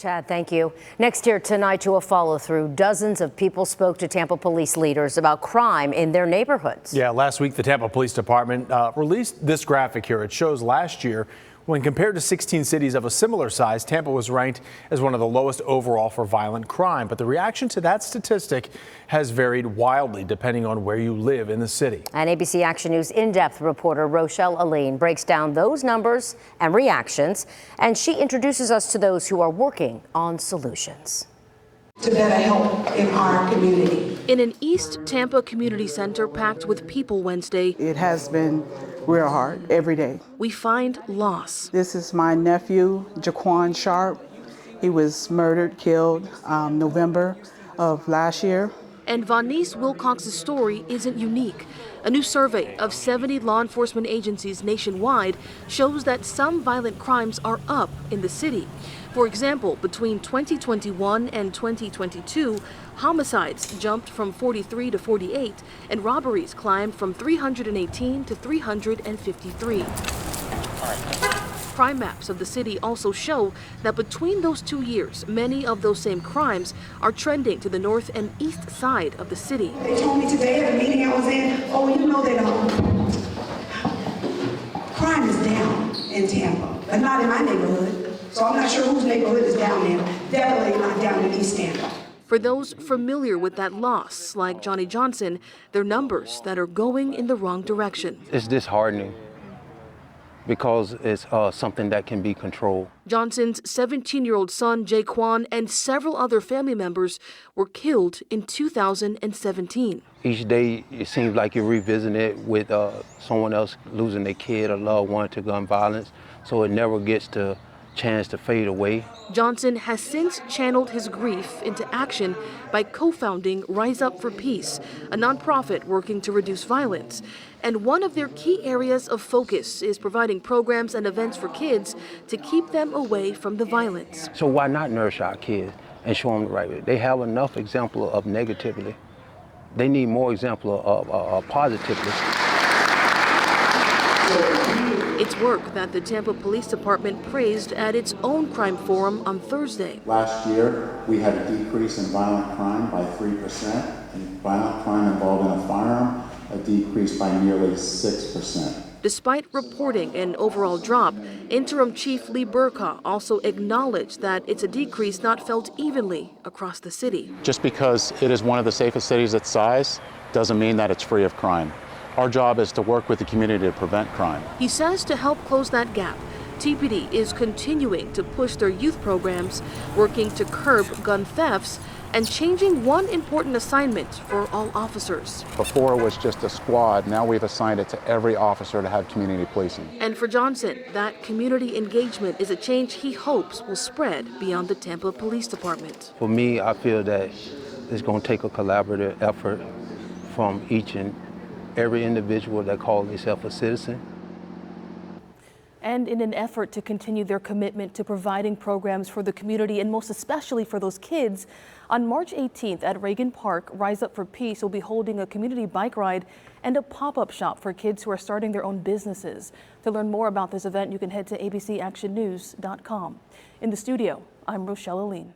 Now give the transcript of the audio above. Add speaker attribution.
Speaker 1: Chad, thank you. Next here tonight to a follow-through, dozens of people spoke to Tampa police leaders about crime in their neighborhoods.
Speaker 2: Yeah, last week the Tampa Police Department released this graphic here. It shows last year, when compared to 16 cities of a similar size, Tampa was ranked as one of the lowest overall for violent crime. But the reaction to that statistic has varied wildly depending on where you live in the city. And
Speaker 1: ABC Action News in-depth reporter Rochelle Aline breaks down those numbers and reactions, and she introduces us to those who are working on solutions
Speaker 3: to better help in our community.
Speaker 4: In an East Tampa community center packed with people Wednesday,
Speaker 5: it has been real hard every day.
Speaker 4: We find loss.
Speaker 5: This is my nephew, Jaquan Sharp. He was murdered, killed November of last year.
Speaker 4: And Vanice Wilcox's story isn't unique. A new survey of 70 law enforcement agencies nationwide shows that some violent crimes are up in the city. For example, between 2021 and 2022, homicides jumped from 43 to 48, and robberies climbed from 318 to 353. Crime maps of the city also show that between those 2 years, many of those same crimes are trending to the north and east side of the city.
Speaker 3: They told me today at a meeting I was in, oh, you know that crime is down in Tampa, but not in my neighborhood. So I'm not sure whose neighborhood is down there. Definitely not down in East Tampa.
Speaker 4: For those familiar with that loss, like Johnny Johnson, they're numbers that are going in the wrong direction.
Speaker 6: It's disheartening because it's something that can be controlled.
Speaker 4: Johnson's 17-year-old son, Jaquan, and several other family members were killed in 2017.
Speaker 6: Each day, it seems like you're revisiting it with someone else losing their kid or loved one to gun violence, so it never gets to chance to fade away.
Speaker 4: Johnson has since channeled his grief into action by co-founding Rise Up for Peace, a nonprofit working to reduce violence. And one of their key areas of focus is providing programs and events for kids to keep them away from the violence.
Speaker 6: So why not nourish our kids and show them the right way? They have enough example of negativity. They need more example of positivity.
Speaker 4: It's work that the Tampa Police Department praised at its own crime forum on Thursday.
Speaker 7: Last year, we had a decrease in violent crime by 3%, and violent crime involving a firearm, a decrease by nearly 6%.
Speaker 4: Despite reporting an overall drop, Interim Chief Lee Burka also acknowledged that it's a decrease not felt evenly across the city.
Speaker 8: Just because it is one of the safest cities its size doesn't mean that it's free of crime. Our job is to work with the community to prevent crime.
Speaker 4: He says to help close that gap, TPD is continuing to push their youth programs, working to curb gun thefts, and changing one important assignment for all officers.
Speaker 8: Before it was just a squad, now we've assigned it to every officer to have community policing.
Speaker 4: And for Johnson, that community engagement is a change he hopes will spread beyond the Tampa Police Department.
Speaker 6: For me, I feel that it's going to take a collaborative effort from each and every individual that calls themselves a citizen.
Speaker 4: And in an effort to continue their commitment to providing programs for the community and most especially for those kids, on March 18th at Reagan Park, Rise Up for Peace will be holding a community bike ride and a pop-up shop for kids who are starting their own businesses. To learn more about this event, you can head to abcactionnews.com. In the studio, I'm Rochelle Aline.